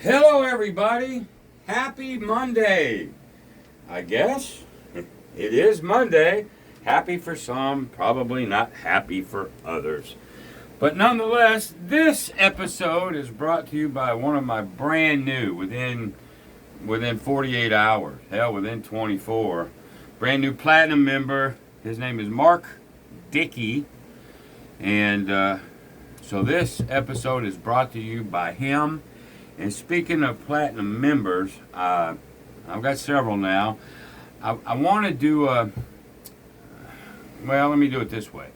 Hello, everybody. Happy Monday. I guess it is Monday. Happy for some, probably not happy for others. But nonetheless, this episode is brought to you by one of my brand new, within 48 hours, hell, within 24, brand new platinum member. His name is Mark Dickey. And so this episode is brought to you by him. And speaking of platinum members, I've got several now. I want to do let me do it this way.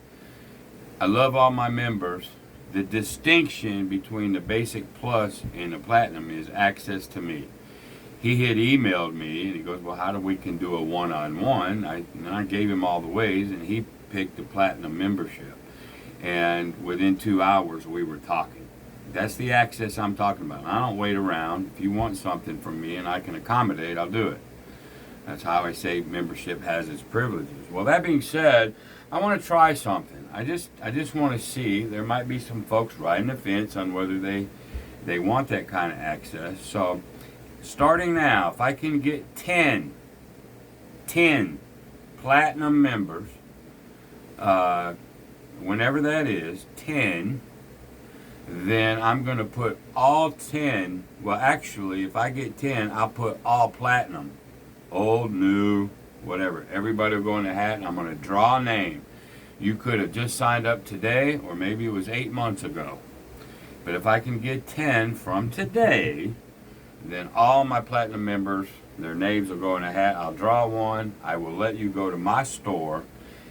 I love all my members. The distinction between the basic plus and the platinum is access to me. He had emailed me and he goes, well, how do we can do a one-on-one? And I gave him all the ways, and he picked the platinum membership. And within 2 hours we were talking. That's the access I'm talking about. I don't wait around. If you want something from me and I can accommodate, I'll do it. That's how I say membership has its privileges. Well, that being said, I want to try something. I just want to see. There might be some folks riding the fence on whether they want that kind of access. So starting now, if I can get 10 platinum members, whenever that is, 10, then I'm going to put all 10, well actually if I get 10, I'll put all platinum. Old, new, whatever. Everybody will go in the hat and I'm going to draw a name. You could have just signed up today or maybe it was 8 months ago. But if I can get 10 from today, then all my platinum members, their names will go in a hat. I'll draw one. I will let you go to my store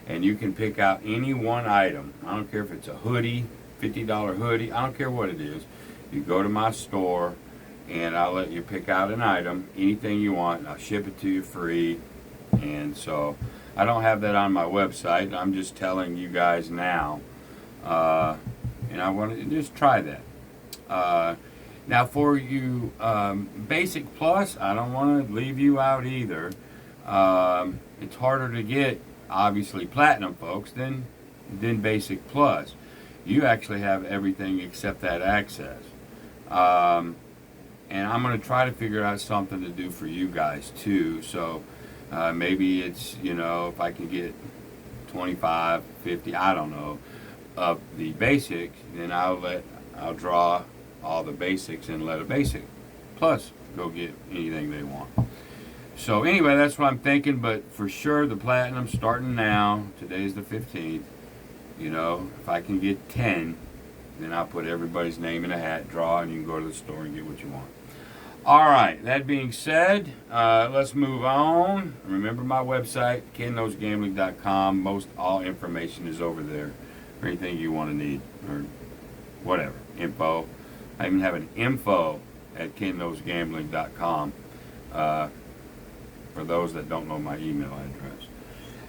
and you can pick out any one item. I don't care if it's a hoodie, $50 hoodie, I don't care what it is. You go to my store and I'll let you pick out an item, anything you want, and I'll ship it to you free. And so I don't have that on my website. I'm just telling you guys now. And I want to just try that. Now for you Basic Plus, I don't want to leave you out either. It's harder to get, obviously, Platinum folks than Basic Plus. You actually have everything except that access. And I'm going to try to figure out something to do for you guys too. So maybe it's, if I can get 25, 50, I don't know, of the basics, then I'll draw all the basics and let a Basic Plus go get anything they want. So anyway, that's what I'm thinking, but for sure the platinum starting now, today's the 15th. If I can get 10, then I'll put everybody's name in a hat, draw, and you can go to the store and get what you want. All right, that being said, let's move on. Remember my website, KenKnowsGambling.com. Most all information is over there for anything you want to need or whatever, info. I even have an info at KenKnowsGambling.com for those that don't know my email address.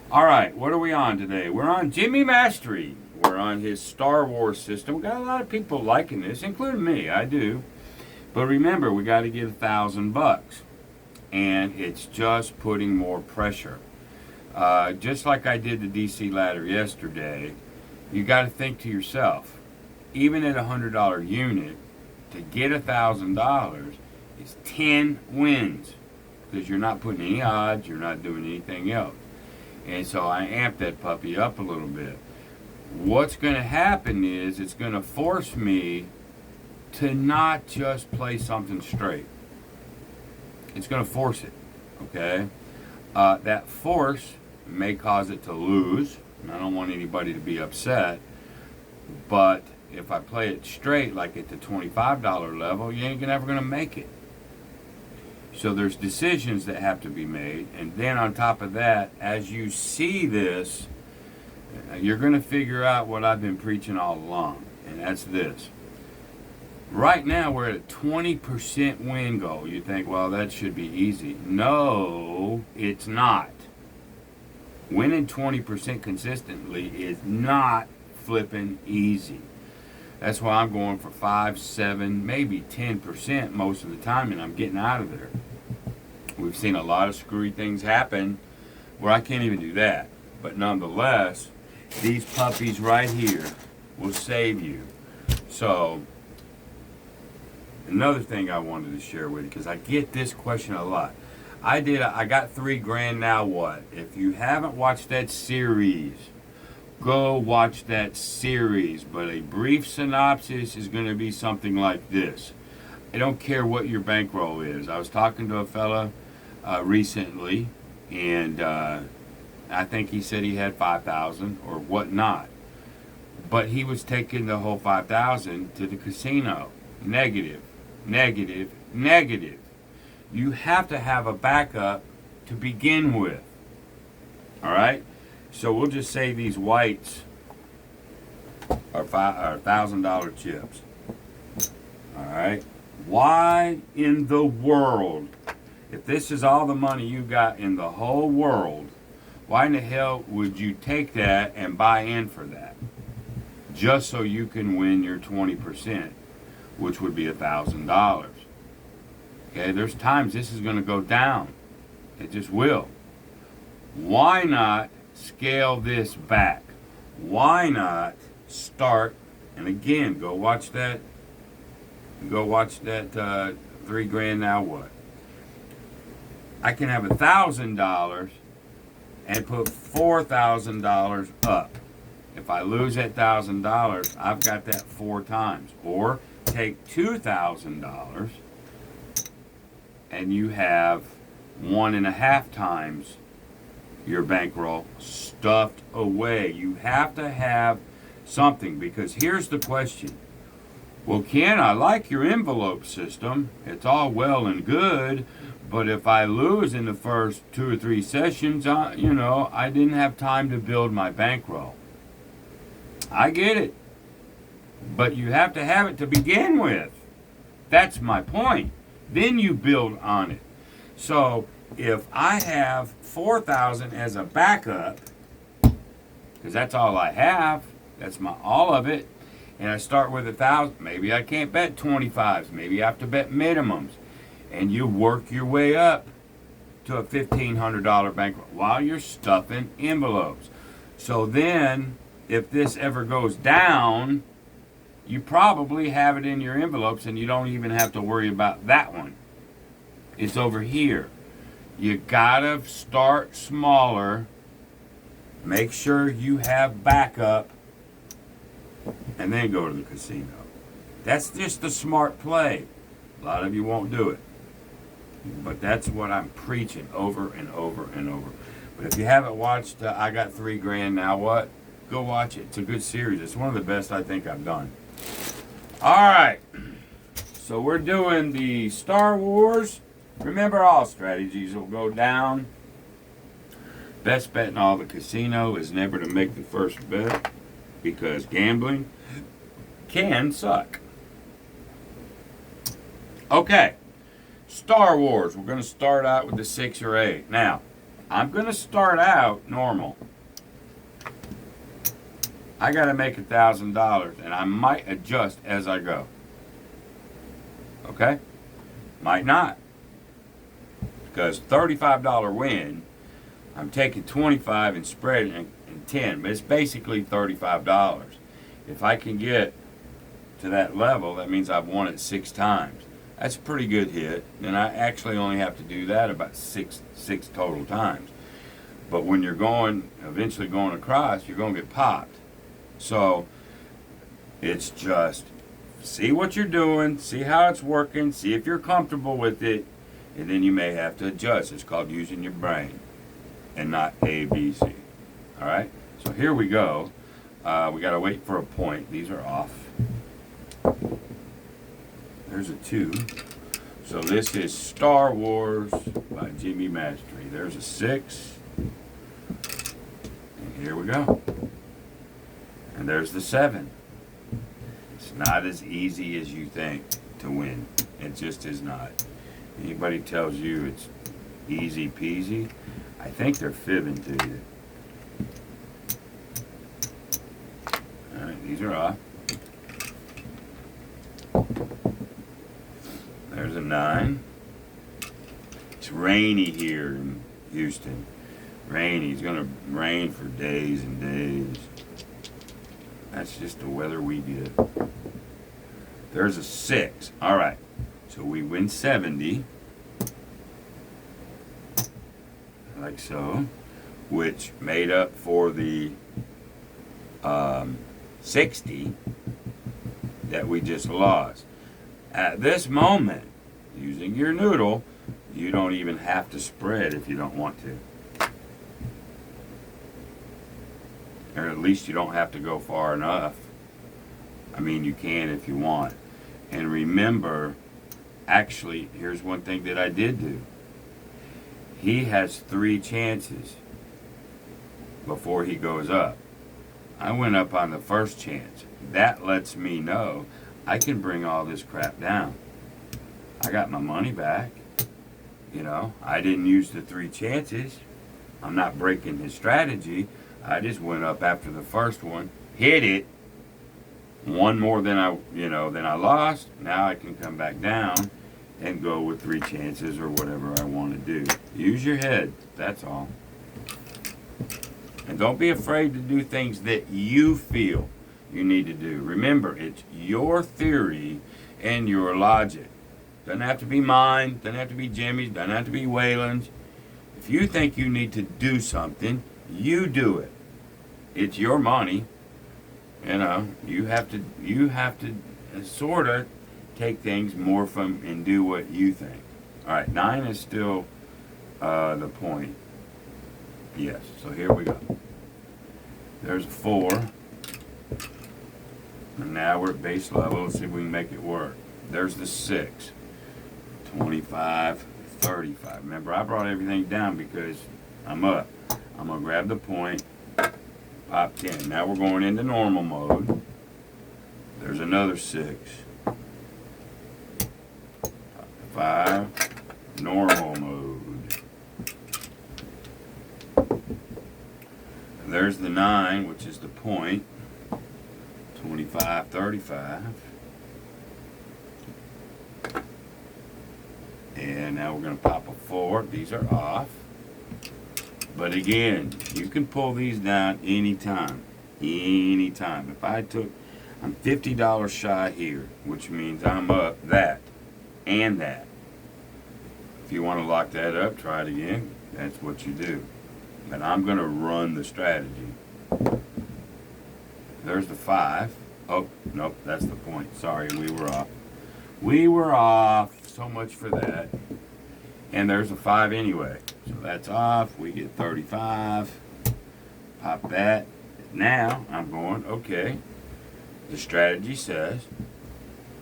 All right, what are we on today? We're on Jimmy Mastery. We're on his Star Wars system. We got a lot of people liking this, including me. I do. But remember, we got to get $1,000, and it's just putting more pressure. Just like I did the DC ladder yesterday, you got to think to yourself, even at a $100 unit, to get $1,000 is 10 wins, because you're not putting any odds, you're not doing anything else. And so I amped that puppy up a little bit. What's going to happen is it's going to force me to not just play something straight. It's going to force it, okay? That force may cause it to lose. And I don't want anybody to be upset. But if I play it straight, like at the $25 level, you ain't ever going to make it. So there's decisions that have to be made, and then on top of that, as you see this, you're going to figure out what I've been preaching all along, and that's this. Right now, we're at a 20% win goal. You think, well, that should be easy. No, it's not. Winning 20% consistently is not flipping easy. That's why I'm going for 5, 7, maybe 10% most of the time, and I'm getting out of there. We've seen a lot of screwy things happen where I can't even do that. But nonetheless, these puppies right here will save you. So Another thing I wanted to share with you, because I get this question a lot. I got $3 grand, now what? If you haven't watched that series, go watch that series. But a brief synopsis is going to be something like this. I don't care what your bankroll is. I was talking to a fella recently, and I think he said he had 5,000 or whatnot. But he was taking the whole 5,000 to the casino. Negative, negative, negative. You have to have a backup to begin with. All right? So we'll just say these whites are $1,000 chips. All right? Why in the world, if this is all the money you got in the whole world, why in the hell would you take that and buy in for that? Just so you can win your 20%, which would be $1,000. Okay, there's times this is going to go down. It just will. Why not scale this back? Why not start, and again, go watch that $3 grand, now what? I can have $1,000 and put $4,000 up. If I lose that $1,000, I've got that 4 times. Or take $2,000 and you have 1.5 times your bankroll stuffed away. You have to have something, because here's the question. Well, Ken, I like your envelope system. It's all well and good, but if I lose in the first 2 or 3 sessions, I didn't have time to build my bankroll. I get it, but you have to have it to begin with. That's my point. Then you build on it. So if I have 4,000 as a backup, because that's all I have, that's all of it, and I start with 1,000, maybe I can't bet 25s, maybe I have to bet minimums, and you work your way up to a $1,500 bankroll while you're stuffing envelopes. So then, if this ever goes down, you probably have it in your envelopes and you don't even have to worry about that one. It's over here. You gotta start smaller. Make sure you have backup and then go to the casino. That's just the smart play. A lot of you won't do it. But that's what I'm preaching over and over and over. But if you haven't watched I Got $3 grand, Now What? Go watch it. It's a good series. It's one of the best I think I've done. All right. So we're doing the Star Wars. Remember, all strategies will go down. Best bet in all the casino is never to make the first bet, because gambling can suck. Okay. Star Wars. We're going to start out with the 6 or 8. Now, I'm going to start out normal. I got to make $1,000, and I might adjust as I go. Okay? Might not. Because $35 win, I'm taking 25 and spreading it in 10, but it's basically $35. If I can get to that level, that means I've won it 6 times. That's a pretty good hit, and I actually only have to do that about six total times. But when you're eventually going across, you're going to get popped. So it's just see what you're doing, see how it's working, see if you're comfortable with it, and then you may have to adjust. It's called using your brain and not A, B, C. All right? So here we go. We got to wait for a point. These are off. There's a 2. So this is Star Wars by Jimmy Mastery. There's a 6. And here we go. And there's the 7. It's not as easy as you think to win. It just is not. Anybody tells you it's easy peasy, I think they're fibbing to you. Alright, these are off. There's a 9. It's rainy here in Houston. Rainy. It's going to rain for days and days. That's just the weather we get. There's a 6. All right. So we win 70, like so, which made up for the 60 that we just lost. At this moment, using your noodle, you don't even have to spread if you don't want to. Or at least you don't have to go far enough. I mean, you can if you want. And remember, actually, here's one thing that I did do. He has 3 chances before he goes up. I went up on the first chance. That lets me know I can bring all this crap down. I got my money back. You know, I didn't use the 3 chances. I'm not breaking his strategy. I just went up after the first one, hit it, one more than I lost. Now I can come back down and go with 3 chances or whatever I want to do. Use your head, that's all. And don't be afraid to do things that you feel you need to do. Remember, it's your theory and your logic. Doesn't have to be mine, doesn't have to be Jimmy's, doesn't have to be Waylon's. If you think you need to do something, you do it. It's your money. You know, you have to sort of take things more from and do what you think. All right, 9 is still the point. Yes, so here we go. There's a 4. And now we're at base level. Let's see if we can make it work. There's the 6. 25, 35. Remember, I brought everything down because I'm up. I'm going to grab the point. Pop 10. Now we're going into normal mode. There's another 6. 5. Normal mode. And there's the 9, which is the point. 25, 35. And now we're going to pop a 4. These are off. But again, you can pull these down anytime. Anytime. If I'm $50 shy here, which means I'm up that and that. If you want to lock that up, try it again. That's what you do. But I'm going to run the strategy. There's the 5. Oh, nope, that's the point. Sorry, we were off. We were off. So much for that. And there's a 5 anyway. So that's off. We get 35. Pop that. Now I'm going, okay. The strategy says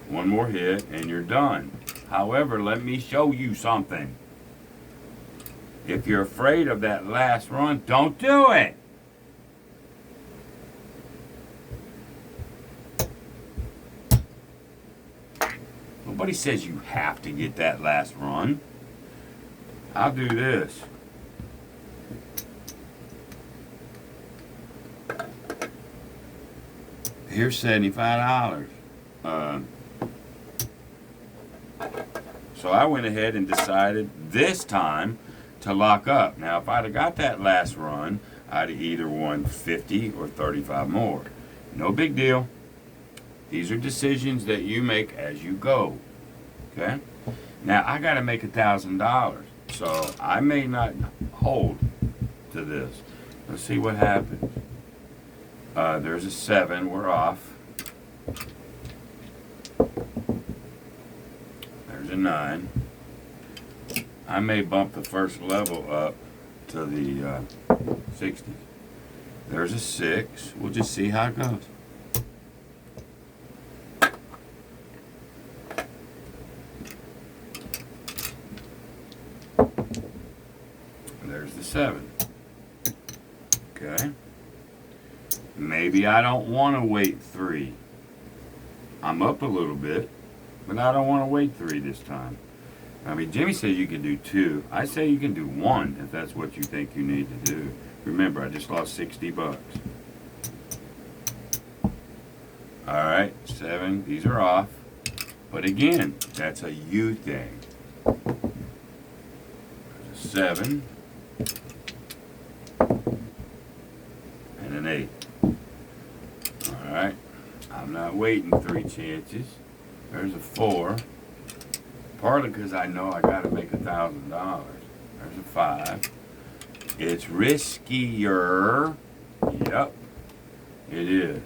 one more hit and you're done. However, let me show you something. If you're afraid of that last run, don't do it. Nobody says you have to get that last run. I'll do this. Here's $75. So I went ahead and decided this time to lock up. Now, if I'd have got that last run, I'd have either won 50 or 35 more. No big deal. These are decisions that you make as you go. Okay? Now, I got to make $1,000. So I may not hold to this. Let's see what happens. There's a 7. We're off. There's a 9. I may bump the first level up to the 60s. There's a 6. We'll just see how it goes. There's the 7. Okay. Maybe I don't want to wait 3. I'm up a little bit, but I don't want to wait 3 this time. I mean, Jimmy says you can do 2. I say you can do 1 if that's what you think you need to do. Remember, I just lost $60. All right, 7. These are off. But again, that's a you thing. There's a 7. And an 8. Alright. I'm not waiting 3 chances. There's a 4. Partly because I know I got to make $1,000. There's a 5. It's riskier. Yep, it is.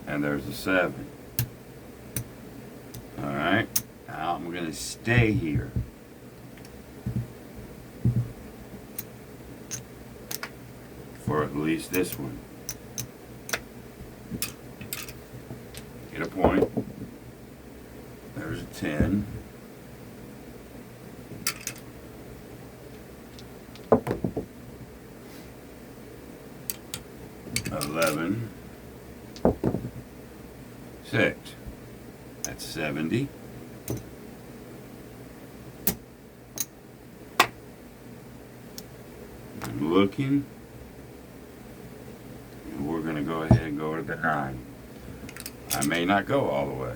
And there's a 7. All right, now I'm going to stay here. For at least this one. Get a point. There's a 10. $11. 6. That's 70. I'm looking. And we're going to go ahead and go to the 9. I may not go all the way.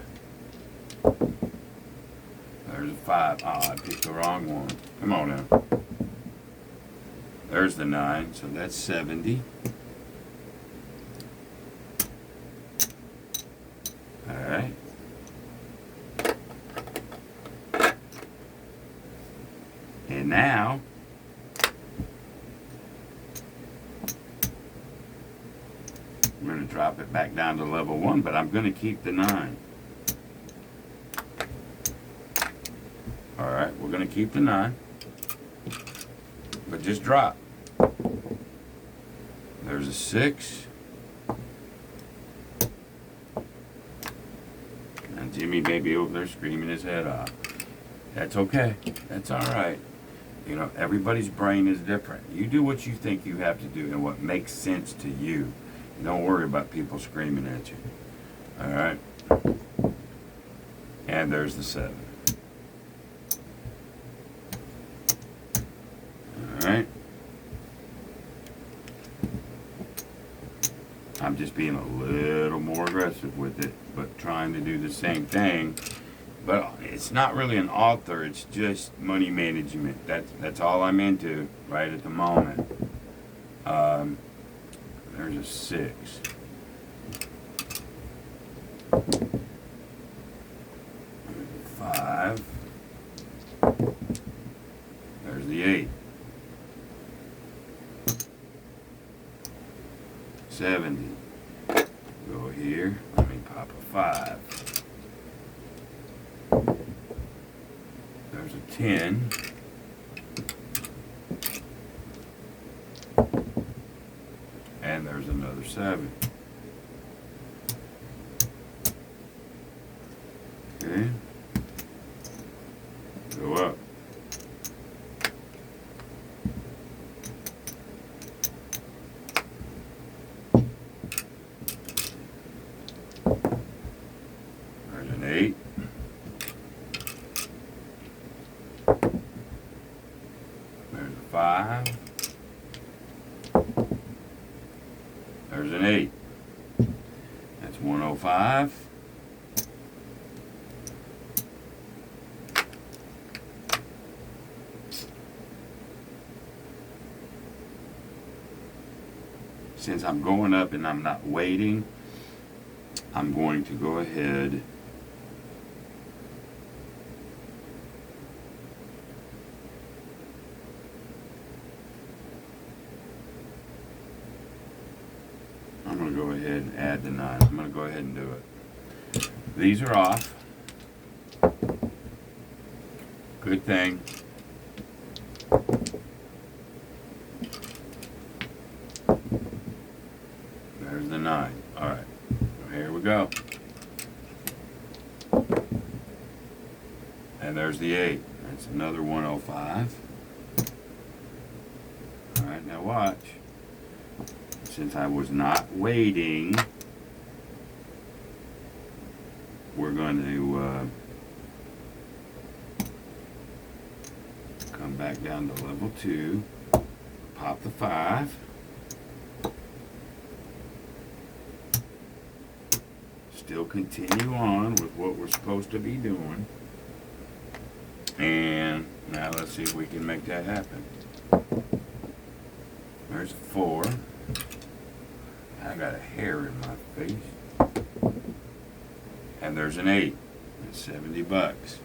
There's a 5. Oh, I picked the wrong one. Come on now. There's the 9, so that's 70. All right. And now, I'm going to drop it back down to level 1, but I'm going to keep the 9. All right, we're going to keep the 9, but just drop. There's a 6. And Jimmy may be over there screaming his head off. That's okay. That's all right. You know, everybody's brain is different. You do what you think you have to do and what makes sense to you. Don't worry about people screaming at you. All right? And there's the 7. All right? I'm just being a little more aggressive with it, but trying to do the same thing. But it's not really an author, it's just money management. That's all I'm into right at the moment. There's a 6. There's a 5. There's the 8. 70. Go here. Let me pop a 5. There's a 10. And there's another 7. Okay. Go up. There's an 8. There's a 5. There's an 8. That's 105. Since I'm going up and I'm not waiting, I'm going to go ahead and add the 9. I'm going to go ahead and do it. These are off. Good thing. There's the 9. All right. Here we go. And there's the 8. That's another 105. All right, now watch. Since I was not waiting, we're going to come back down to level 2, pop the 5, still continue on with what we're supposed to be doing, and now let's see if we can make that happen. There's a 4. I got a hair in my face. And there's an 8. That's $70.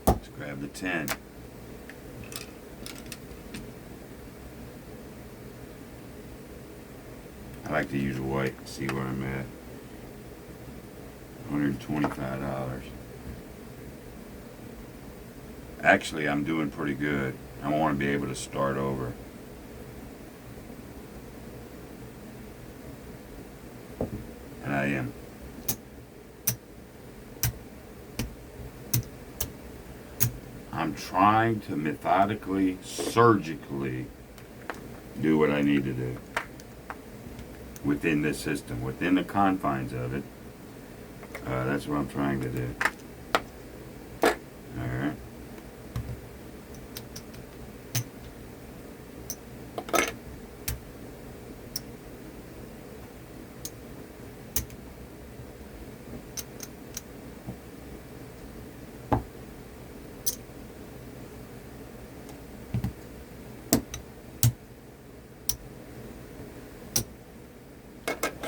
Let's grab the 10. I like to use white to see where I'm at. $125. Actually, I'm doing pretty good. I want to be able to start over. And I am. I'm trying to methodically, surgically do what I need to do within this system, within the confines of it. That's what I'm trying to do. All right.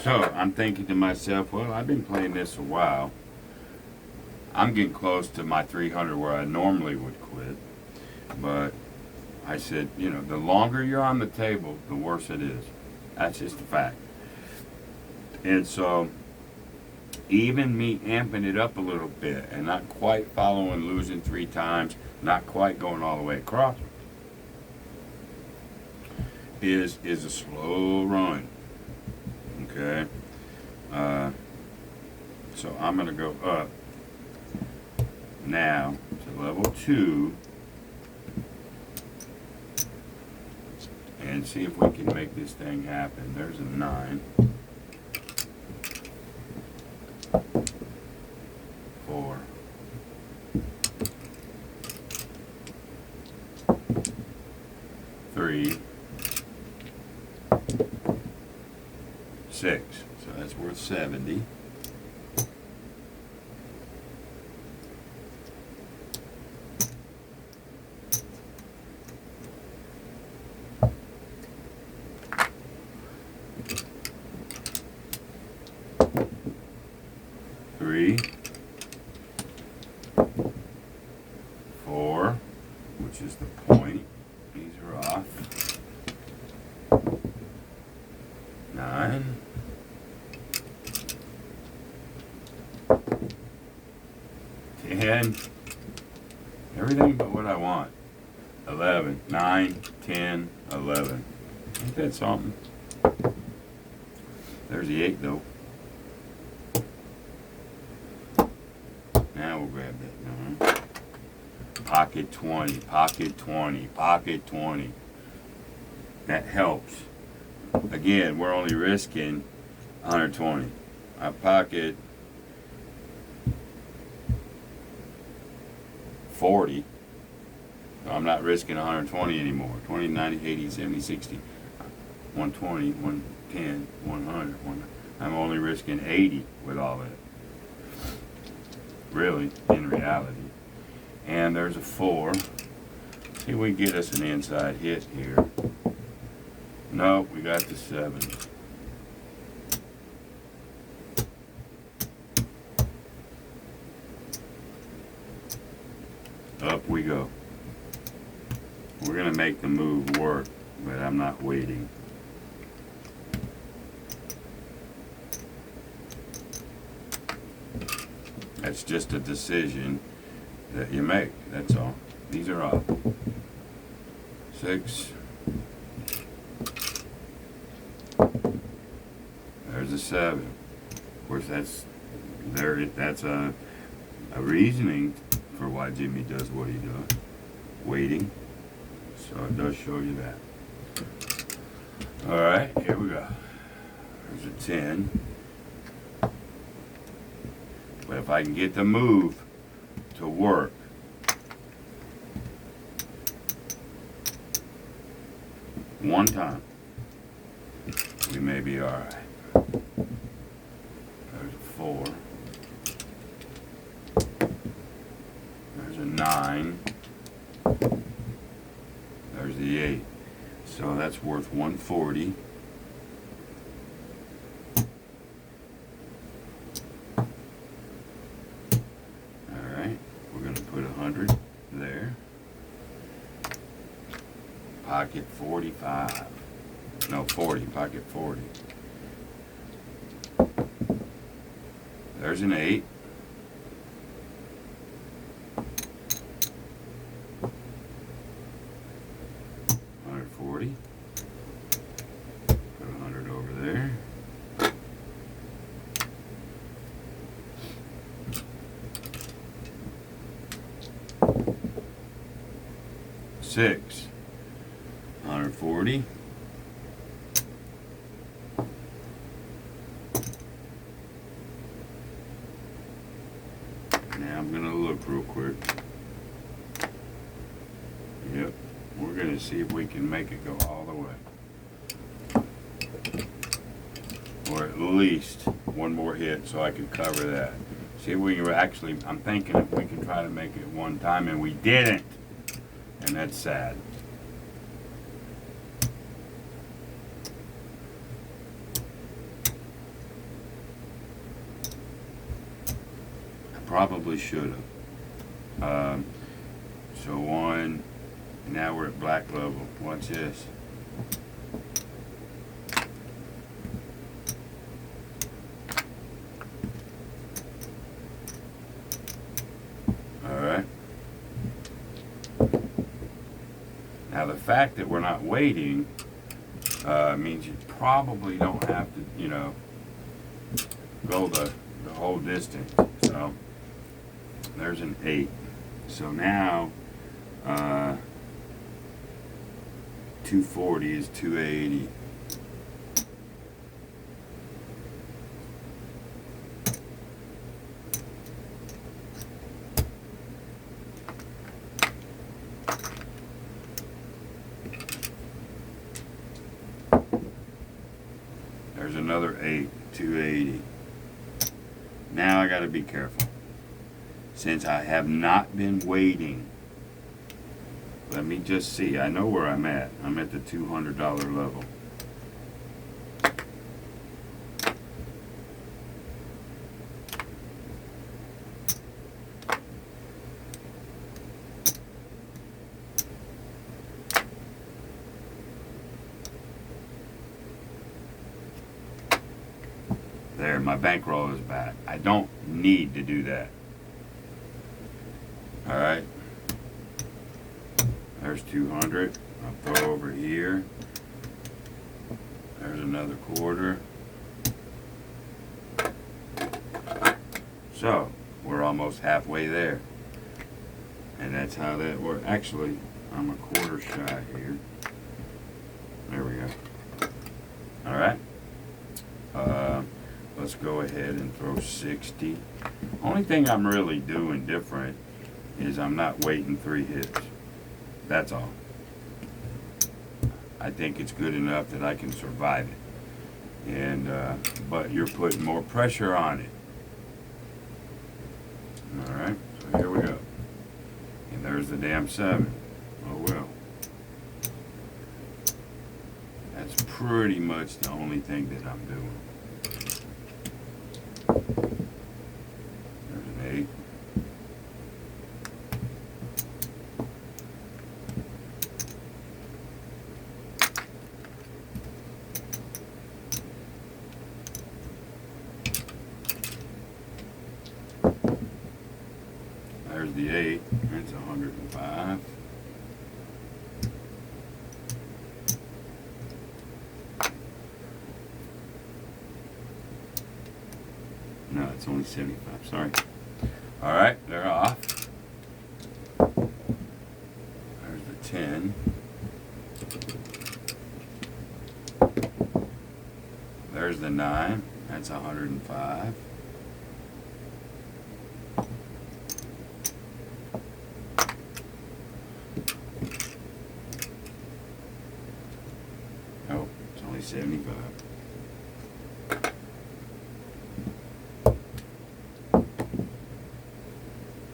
So I'm thinking to myself, well, I've been playing this a while. I'm getting close to my 300 where I normally would quit. But I said, you know, the longer you're on the table, the worse it is. That's just a fact. And so even me amping it up a little bit and not quite following, losing 3 times, not quite going all the way across, is a slow run. Okay, so I'm going to go up now to level 2 and see if we can make this thing happen. There's a 9. 4. 3. 6. So that's worth 70. Three, 4, which is the point. These are off. 9. 10. Everything but what I want. 11. 9, 10, 11. Ain't that something? There's the 8 though. Now we'll grab that 9. Pocket 20, pocket 20, pocket 20. That helps. Again, we're only risking 120. I pocket 40. So I'm not risking 120 anymore. 20, 90, 80, 70, 60. 120, 110, 100. I'm only risking 80 with all that. Really, in reality. And there's a 4. See if we can get us an inside hit here. No, we got the 7. Up we go. We're going to make the move work, but I'm not waiting. That's just a decision that you make, that's all. These are off. 6. There's a 7. Of course, that's a reasoning for why Jimmy does what he does. Waiting. So it does show you that. Alright, here we go. There's a 10. But if I can get the move to work, one time, we may be alright. There's a 4. There's a 9. There's the 8. So that's worth 140. pocket 45. No, 40, pocket 40. There's an 8. $140. Put 100 over there. Six. 140. Now I'm gonna look real quick. Yep, we're gonna see if we can make it go all the way. Or at least one more hit so I can cover that. See if we can actually, I'm thinking if we can try to make it one time, and we didn't. And that's sad. I probably should have. So one, now we're at black level. Watch this. Alright. Now the fact that we're not waiting means you probably don't have to, you know, go the whole distance. So there's an 8. So now 240 is 280. There's another 8, 280. Now I got to be careful. Since I have not been waiting, let me just see. I know where I'm at. I'm at the $200 level. There, my bankroll is back. I don't need to do that. Alright. There's 200. I'll throw over here. There's another quarter. So, we're almost halfway there. And that's how that works. Actually, I'm a quarter shy here. There we go. Alright. Let's go ahead and throw 60. Only thing I'm really doing different is I'm not waiting 3 hits. That's all. I think it's good enough that I can survive it. And but you're putting more pressure on it. Alright, so here we go. And there's the damn 7. Oh well. That's pretty much the only thing that I'm doing. There's an 8. There's the 8. That's 105. No, it's only 75. Sorry. All right, they're off. There's the 10. There's the 9. That's 105. Oh, it's only 75.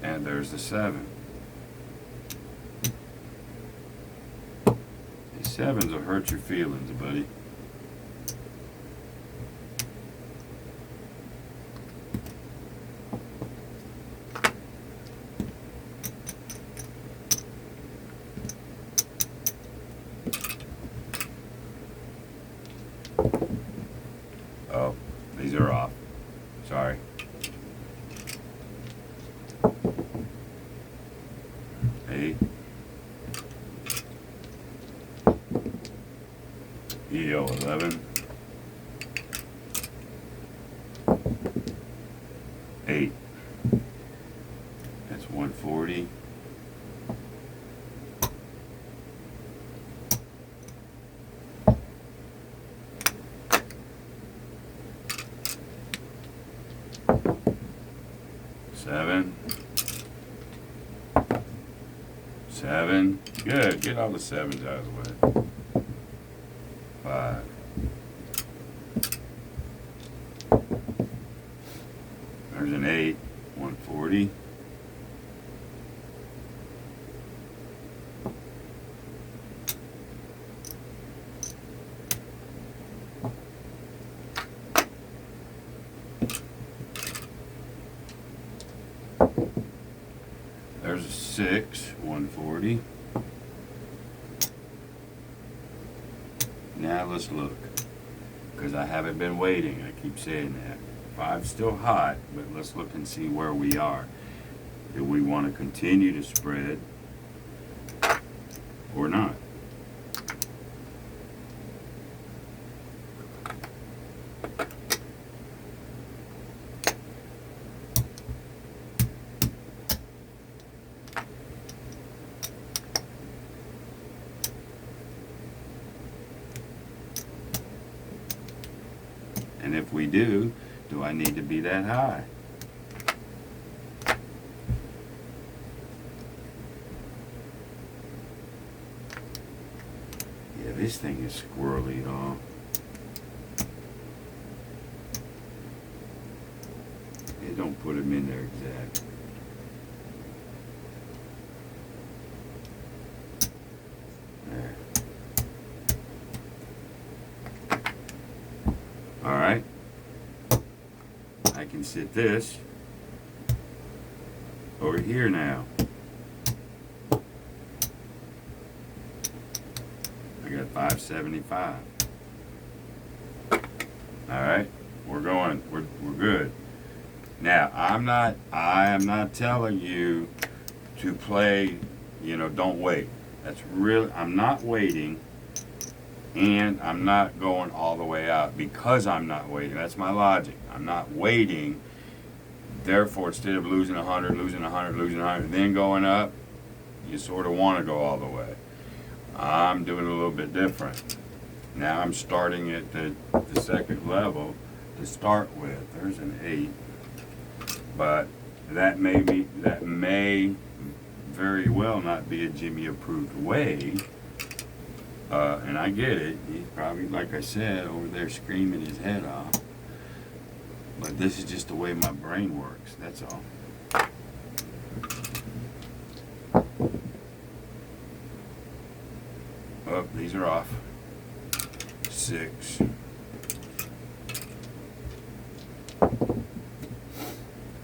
And there's the 7. These 7s will hurt your feelings, buddy. EO 11. 8. That's 140. Seven. 7. Good. Get all the 7s out of the way. 5. There's an 8. 140. There's a 6, 140. Now let's look, because I haven't been waiting. I keep saying that. 5's still hot, but let's look and see where we are. Do we want to continue to spread or not? And if we do I need to be that high? Yeah, this thing is squirrely, y'all. They don't put them in there exact. There. All right. I can sit this over here now. I got 575. All right, we're going. We're good. Now I am not telling you to play. Don't wait. That's really. I'm not waiting. And I'm not going all the way out because I'm not waiting. That's my logic. I'm not waiting. Therefore, instead of losing 100, losing 100, losing 100, then going up, you sort of want to go all the way. I'm doing a little bit different. Now I'm starting at the second level to start with. There's an 8. But that may very well not be a Jimmy approved way. And I get it. He's probably, like I said, over there screaming his head off. But this is just the way my brain works. That's all. Oh, these are off. 6. There's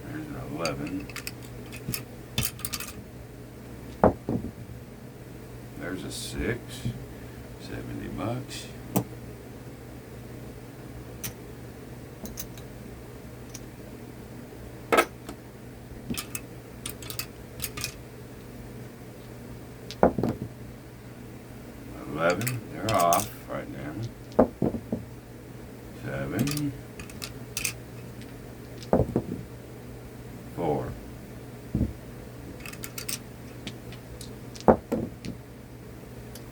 an 11. There's a 6. 70 bucks. They're off right now. 7. 4.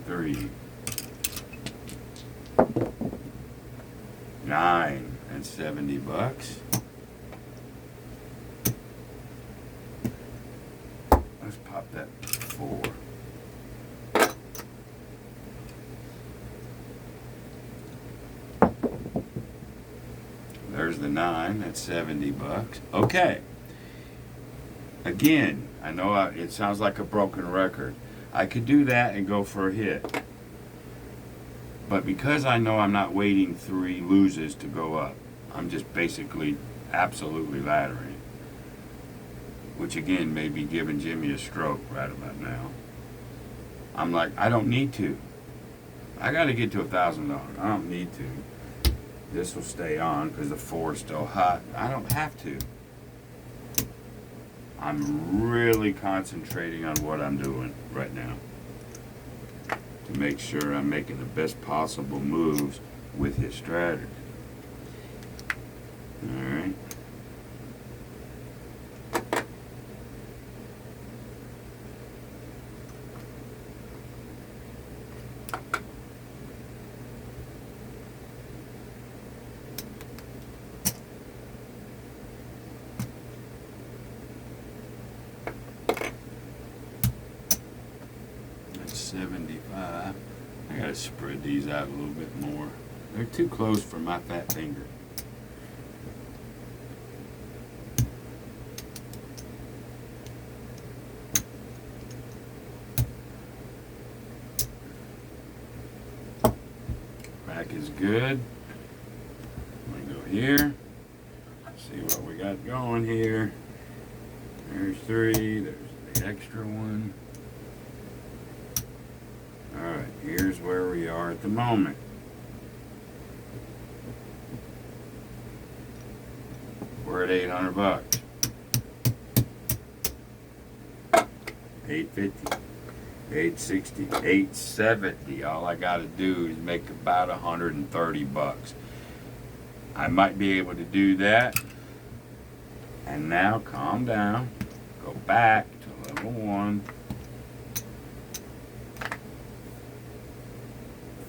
3. 9 and 70 bucks. Let's pop that 4. There's the 9, that's 70 bucks. Okay. Again, I know it sounds like a broken record. I could do that and go for a hit. But because I know I'm not waiting 3 loses to go up, I'm just basically absolutely laddering. Which again may be giving Jimmy a stroke right about now. I'm like, I don't need to. I got to get to $1,000. I don't need to. This will stay on because the 4 is still hot. I don't have to. I'm really concentrating on what I'm doing right now. to make sure I'm making the best possible moves with his strategy. Alright. That's 75. I gotta spread these out a little bit more. They're too close for my fat finger. Back is good. I'm gonna go here. See what we got going here. There's 3. There's the extra one. Alright, here's where we are at the moment. We're at $800. 850, 860, 870. All I gotta do is make about $130. I might be able to do that. And now calm down. Go back to level 1.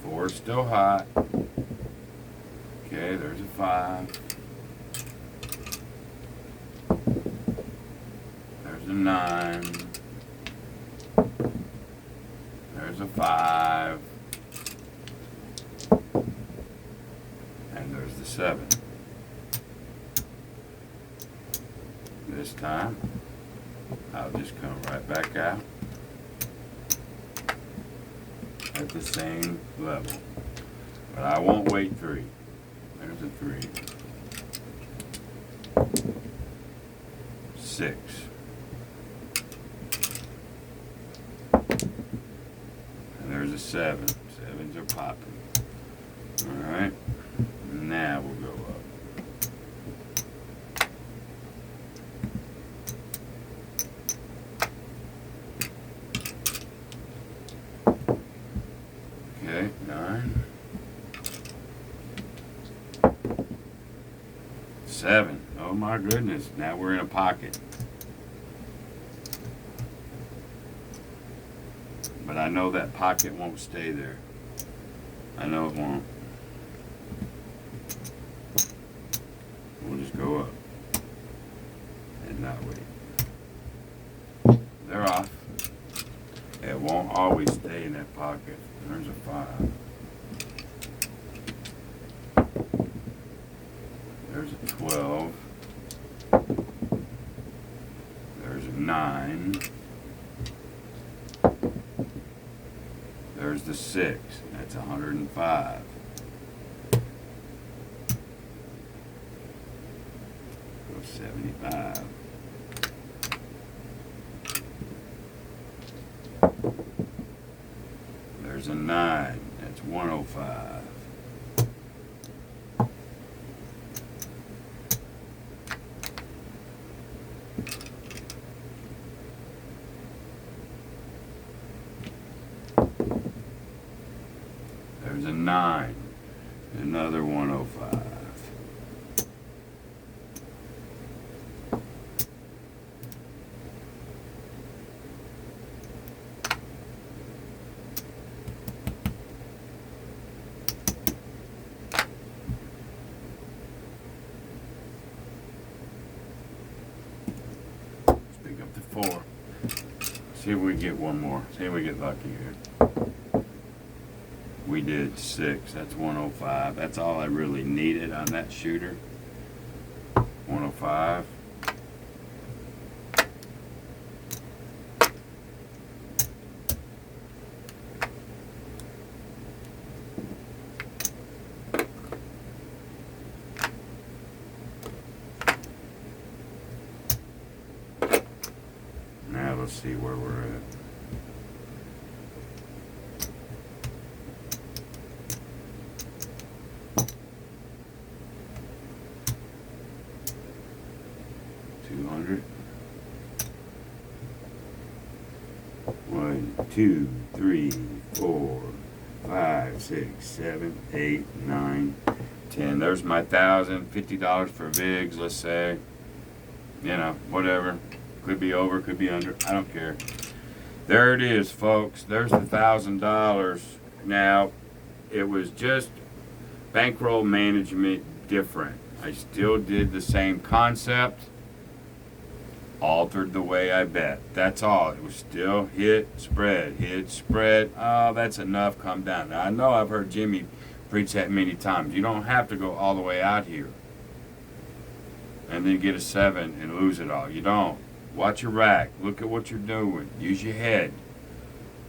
4 is still hot. Okay, there's a 5. There's a 9. There's a 5. And there's the 7. This time, I'll just come right back out at the same level. But I won't wait 3. There's a 3. 6. And there's a 7. 7s are popping. Alright. Now we'll go up. Okay, 9. 7. Oh my goodness, now we're in a pocket. But I know that pocket won't stay there. I know it won't. We'll just go up and not wait. They're off. It won't always stay in that pocket. There's a 5. There's a 12. There's a 9. There's the 6. That's 105. Go 75. There's a 9. That's 105. There's a 9. Another 105. Pick up the 4. See if we get one more. See if we get lucky here. We did 6. That's 105. That's all I really needed on that shooter. 105. Now let's see where we're at. One, two, three, 4, 5, 6, 7, 8, 9, 10. There's my $1,050 for VIGs, let's say. You know, whatever. Could be over, could be under. I don't care. There it is, folks. There's the $1,000. Now, it was just bankroll management different. I still did the same concept, altered the way I bet. That's all. It was still hit, spread, hit, spread. Oh, that's enough. Come down. Now, I know I've heard Jimmy preach that many times. You don't have to go all the way out here and then get a 7 and lose it all. You don't. Watch your rack. Look at what you're doing. Use your head.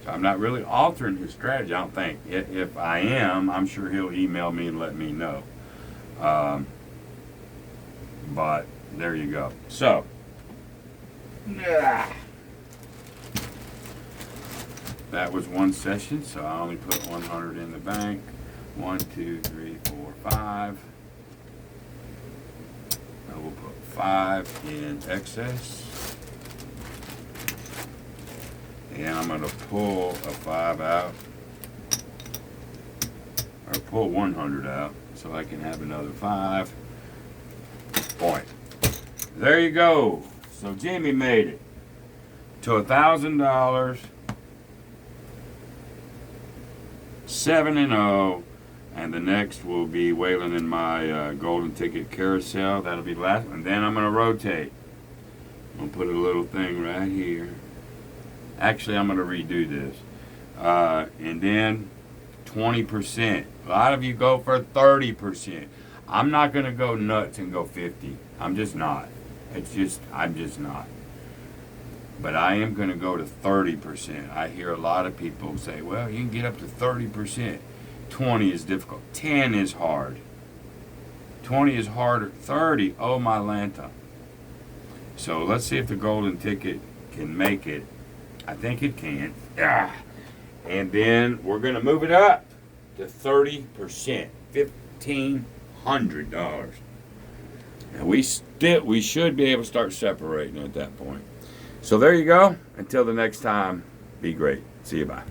So I'm not really altering his strategy, I don't think. If I am, I'm sure he'll email me and let me know. But there you go. So, that was one session, so I only put 100 in the bank. 1, 2, 3, 4, 5. I will put 5 in excess. And I'm going to pull a 5 out. Or pull 100 out so I can have another 5. Point. There you go. So Jimmy made it to $1,000, 7-0, and the next will be whaling in my golden ticket carousel. That'll be the last, and then I'm gonna rotate. I'm gonna put a little thing right here. Actually, I'm gonna redo this, and then 20%. A lot of you go for 30%. I'm not gonna go nuts and go 50. I'm just not. I'm just not. But I am going to go to 30%. I hear a lot of people say, well, you can get up to 30%. 20 is difficult. 10 is hard. 20 is harder. 30, oh my Lanta. So let's see if the golden ticket can make it. I think it can. And then we're going to move it up to 30%. $1,500. And we should be able to start separating at that point. So there you go. Until the next time, be great. See you. Bye.